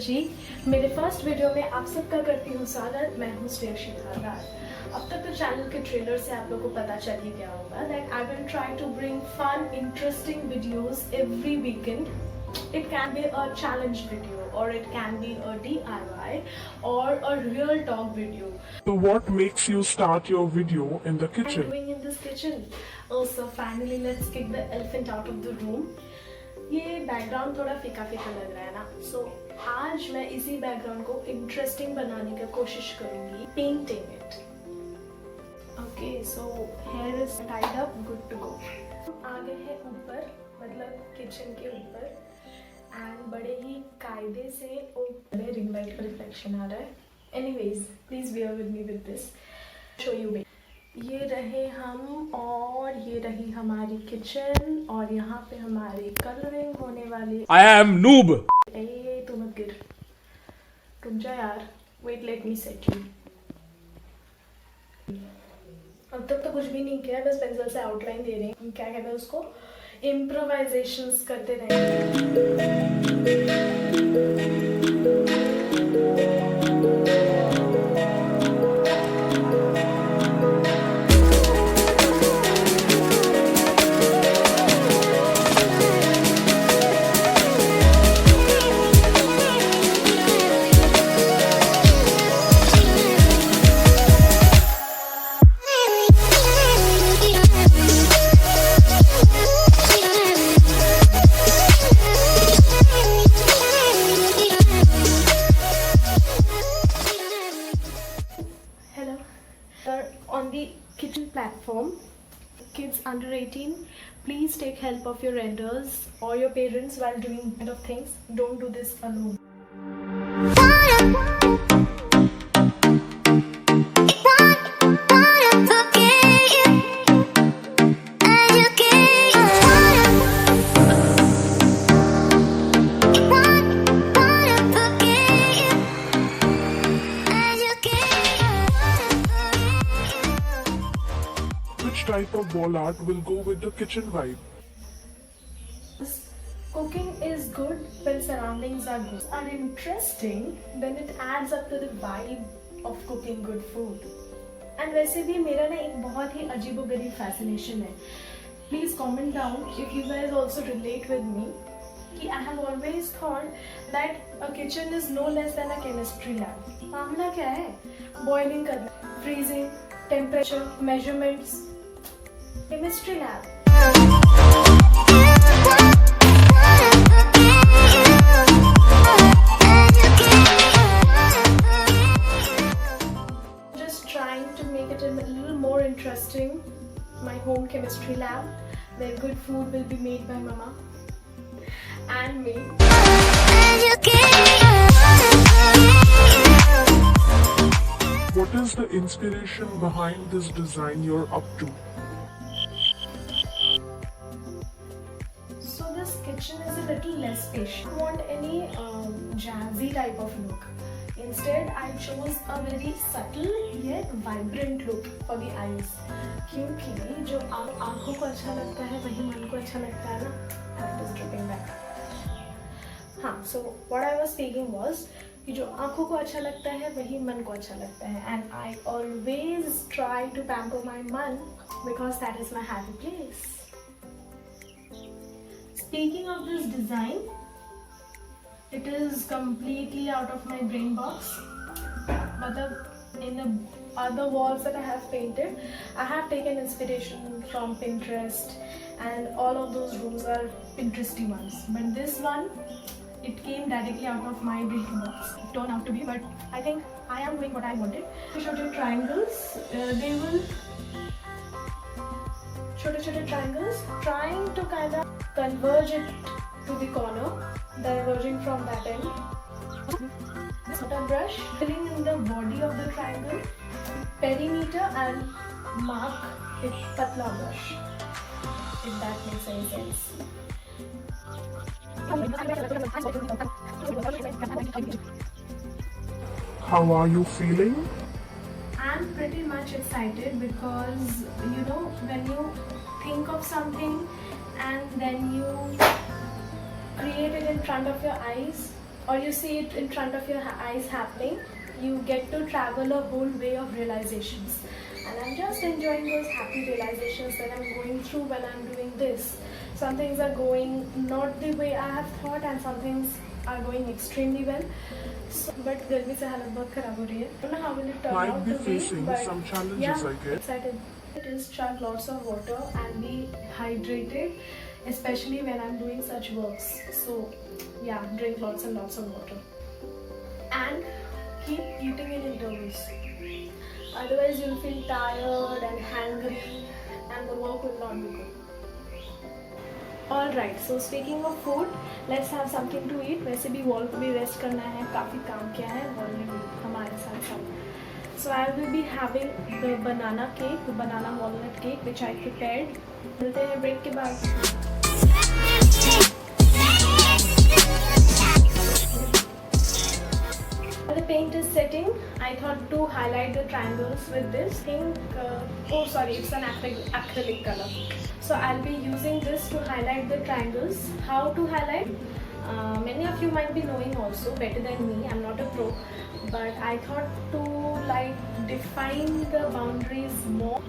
जी, मेरे first video में आप सबका करती हूँ स्वागत। मैं हूँ श्रेयशी धारदार। अब तक तो चैनल के ट्रेलर से आप लोगों को पता चल ही गया होगा that I will try to bring fun, interesting videos every weekend. It can be a challenge video or it can be a DIY or a real talk video. So what makes you start your video in the What am I kitchen? doing in this kitchen? Oh, so finally let's kick the elephant out of the room. ये background थोड़ा फीका फीका लग रहा है ना, सो आज मैं इसी बैकग्राउंड को इंटरेस्टिंग बनाने की कोशिश करूंगी, painting it. Okay, so hair is tied up, good to go. आ गए हैं ऊपर, मतलब किचन के ऊपर, एंड बड़े ही कायदे से बड़े रिंग लाइट का रिफ्लेक्शन आ रहा है। Anyways, please bear with me with this, show you. ये रहे हम और ये रही हमारी किचन और यहाँ पे हमारी कलरिंग होने वाली। I am noob. ए तू मत गिर, रुक जा यार, wait let me set you. अब तक तो कुछ भी नहीं किया, बस पेंसिल से आउटलाइन दे रहे हैं, क्या कहते हैं उसको, इम्प्रोवाइजेशंस करते रहे। On the kitchen platform, kids under 18, please take help of your elders or your parents while doing kind of things. Don't do this alone. Which type of wall art will go with the kitchen vibe? Cooking is good when surroundings are good, are interesting, then it adds up to the vibe of cooking good food. And वैसे भी मेरा ना एक बहुत ही अजीबोगरीब fascination है. Please comment down if you guys also relate with me. कि I have always thought that a kitchen is no less than a chemistry lab. मामला क्या है? Boiling करना, freezing, temperature, measurements, chemistry lab. Just trying to make it a little more interesting. My home chemistry lab, where good food will be made by Mama and me. What is the inspiration behind this design you're up to? So this kitchen is a little less spacious. I don't want any jazzy type of look. Instead, I chose a very subtle yet vibrant look for the eyes. क्योंकि जो आँखों को अच्छा लगता है वही मन को अच्छा लगता है ना. That is dripping back. हाँ, so what I was speaking was कि जो आँखों को अच्छा लगता है वही मन को अच्छा लगता है, and I always try to pamper my मन because that is my happy place. Speaking of this design, it is completely out of my brain box. मतलब in the other walls that I have painted, I have taken inspiration from Pinterest, and all of those rooms are Pinteresty ones. But this one, it came directly out of my brain box. It turned out to be, but I think I am doing what I wanted. छोटे triangles, they will छोटे triangles, trying to kind of converge it to the corner, diverging from that end. A brush filling in the body of the triangle, perimeter, and mark with patla brush, if that makes any sense. How are you feeling? I'm pretty much excited because you know when you think of something and then you create it in front of your eyes, or you see it in front of your eyes happening, you get to travel a whole way of realizations. And I'm just enjoying those happy realizations that I'm going through when I'm doing this. Some things are going not the way I have thought, and some things are going extremely well. So, but गर्मी से हालत बहुत खराब हो रही है. I don't know how will it turn Might out be to be, facing but some challenges, yeah, I guess. excited. It is chug lots of water and be hydrated, especially when I'm doing such works. So yeah, drink lots and lots of water and keep eating in intervals. Otherwise you'll feel tired and hungry and the work will not be good. Alright, so speaking of food, let's have something to eat. वैसे भी wall को भी rest करना है, काफ़ी काम किया है वॉल ने भी हमारे साथ साथ. So I will be having the banana cake, the banana walnut cake which I prepared. मिलते हैं ब्रेक के बाद. The paint is setting. I thought to highlight the triangles with this pink. Oh, sorry, it's an acrylic color. So I'll be using this to highlight the triangles. How to highlight? Many of you might be knowing also better than me. I'm not a pro, but I thought to like define the boundaries more.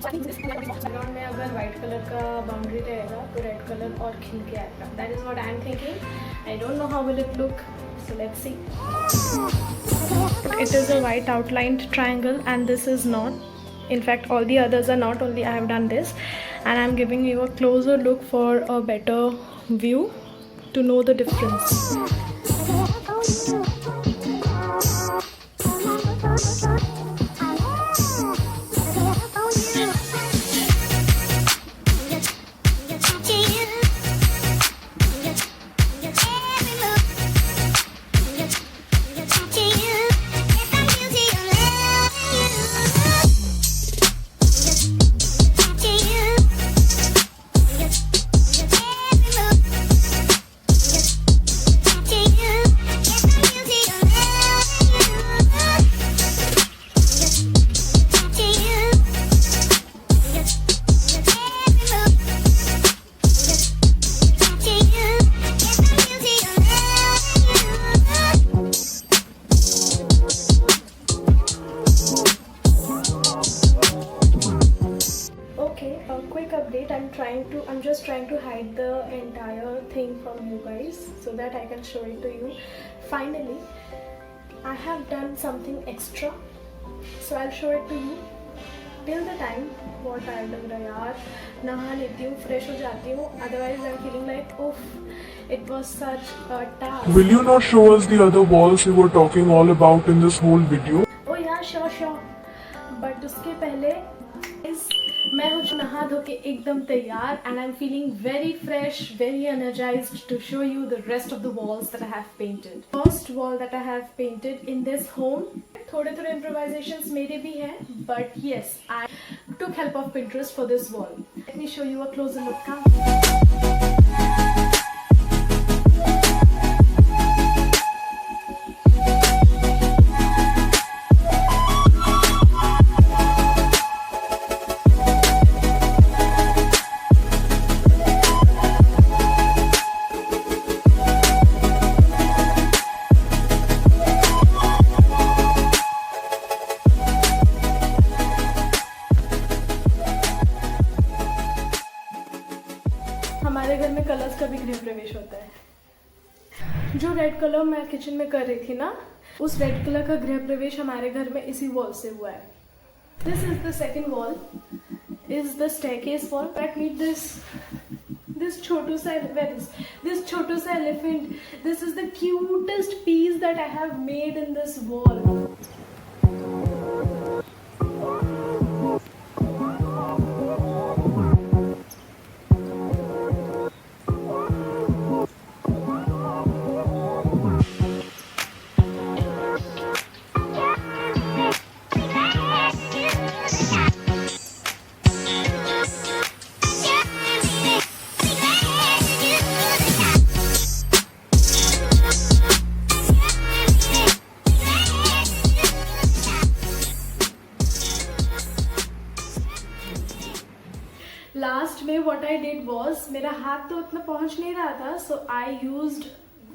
Background में अगर white colour का boundary रहेगा तो red colour और खिल के आएगा. That is what I am thinking. I don't know how will it look, so let's see. It is a white outlined triangle and this is not. In fact, all the others are not, only I have done this, and I'm giving you a closer look for a better view to know the difference. I'm just trying to hide the entire thing from you guys so that I can show it to you. Finally, I have done something extra, so I'll show it to you. Till the time, बहुत tired लग रहा है यार. नहा लेती हूँ, fresh हो जाती हूँ. Otherwise, I'm feeling like, oof, it was such a task. Will you not show us the other walls you were talking all about in this whole video? Oh yeah, sure. But उसके पहले मैं हूँ नहा धो के एकदम तैयार and I'm feeling very fresh, very energized to show you the rest of the walls that I have painted. First wall that I have painted in this home, थोड़े improvisations मेरे भी हैं, but yes, I took help of Pinterest for this wall. Let me show you a closer look. Come. हमारे घर में colours का भी गृह प्रवेश होता है. जो रेड कलर मैं किचन में कर रही थी ना, उस रेड कलर का गृह प्रवेश हमारे घर में इसी वॉल से हुआ है. This is the second wall, is the staircase wall. Let meet this छोटू सा this छोटू सा elephant. This is the cutest piece that I have made in this wall. Last में what I did was, मेरा हाथ तो उतना पहुंच नहीं रहा था, so I used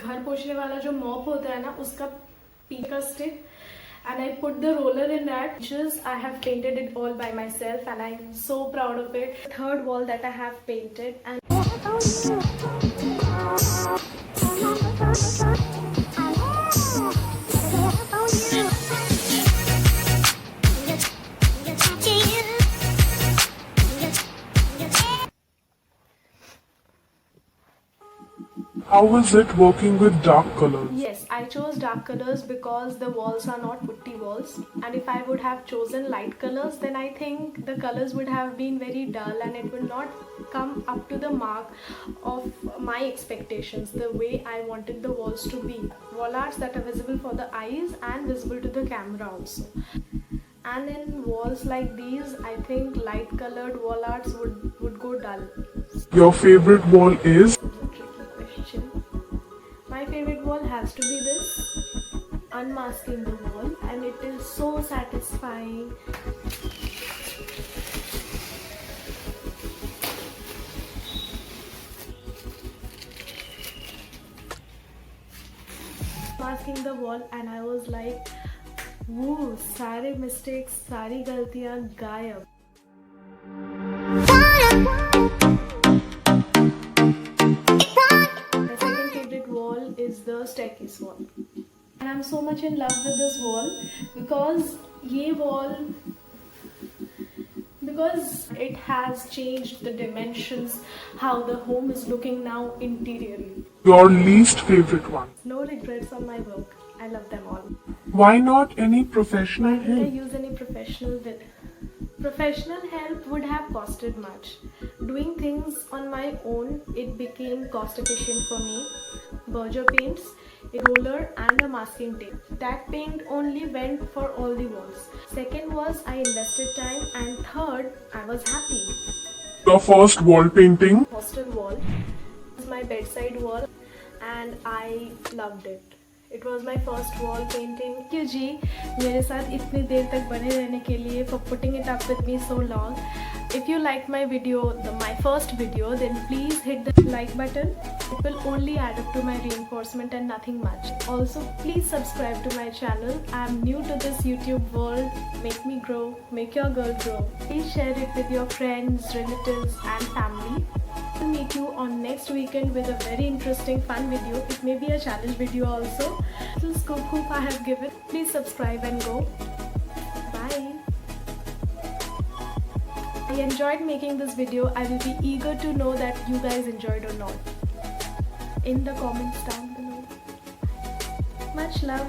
घर पोछने वाला जो मॉप होता है ना, उसका पीछे का stick, and I put the roller in that. Just I have painted it all by myself and I'm so proud of it. Third wall that I have painted, and How is it working with dark colors? yes, I chose dark colors because the walls are not putty walls, and if I would have chosen light colors, then I think the colors would have been very dull and it will not come up to the mark of my expectations, the way I wanted the walls to be. Wall arts that are visible for the eyes and visible to the camera also. And in walls like these, I think light colored wall arts would go dull. Your favorite wall is? Tricky question. My favorite wall has to be this, unmasking the wall, and it is so satisfying. Masking the wall, and I was like, woo, सारे mistakes, सारी गलतियाँ गायब. My second favorite wall is the staircase wall, and I'm so much in love with this wall because it has changed the dimensions, how the home is looking now interiorly. Your least favorite one? No regrets on my work. I love them all. Why not any professional Why did I help? use any professional help? Professional help would have costed much. Doing things on my own, it became cost efficient for me. Berger paints, a roller and a masking tape. That paint only went for all the walls. Second was I invested time, and third, I was happy. Your first wall painting? Hostel wall was my bedside wall and I loved it. It was my first wall painting. Thank you जी मेरे साथ इतनी देर तक बने रहने के लिए, for putting it up with me so long. If you liked my video, my first video, then please hit the like button. It will only add up to my reinforcement and nothing much. Also, please subscribe to my channel. I am new to this YouTube world. Make me grow, make your girl grow. Please share it with your friends, relatives and family. I'll meet you on next weekend with a very interesting fun video. It may be a challenge video also. Little scoop I have given. Please subscribe and go. Bye. I enjoyed making this video. I will be eager to know that you guys enjoyed or not. In the comments down below. Much love.